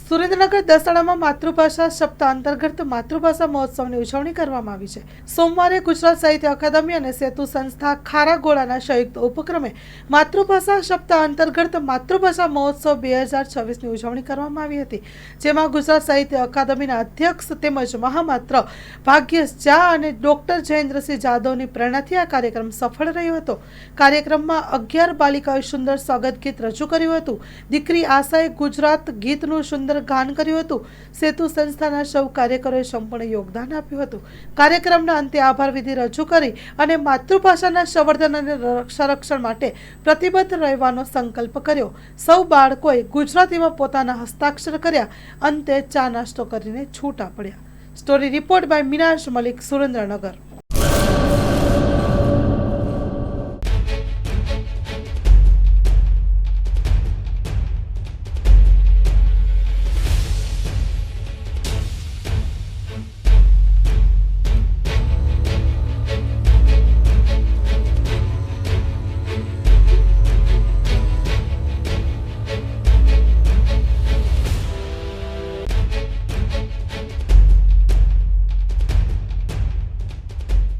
સુરેન્દ્રનગર દસાડામાં માતૃભાષા સપ્તાહ અંતર્ગત માતૃભાષા મહોત્સવની ઉજવણી કરવામાં આવી છે। સોમવારે ગુજરાત સાહિત્ય અકાદમી અને સેતુ સંસ્થા ખારાગોળાના સંયુક્ત ઉપક્રમે માતૃભાષા સપ્તાહ અંતર્ગત માતૃભાષા મહોત્સવ 2026ની ઉજવણી કરવામાં આવી હતી, જેમાં ગુજરાત સાહિત્ય અકાદમીના અધ્યક્ષ તેમજ મહામાત્ર ભાગ્યેશ ઝા અને ડોક્ટર જયેન્દ્રસિંહ જાદવની પ્રેરણાથી આ કાર્યક્રમ સફળ રહ્યો હતો। કાર્યક્રમમાં 11 બાલિકાઓએ સુંદર સ્વાગત ગીત રજૂ કર્યું હતું। દીકરી આશાએ ગુજરાત ગીતનું સુંદર ગાન કર્યું હતું। સેતુ સંસ્થાના સૌ કાર્યકરોએ સંપૂર્ણ યોગદાન આપ્યું હતું। કાર્યક્રમના અંતે આભાર વિધિ રજૂ કરી અને માતૃભાષાના સંવર્ધન અને સંરક્ષણ માટે પ્રતિબદ્ધ રહેવાનો સંકલ્પ કર્યો। સૌ બાળકોએ ગુજરાતીમાં પોતાના હસ્તાક્ષર કર્યા। અંતે ચા નાસ્તો કરીને છૂટા પડ્યા। Story report by Minash Malik, Surendranagar.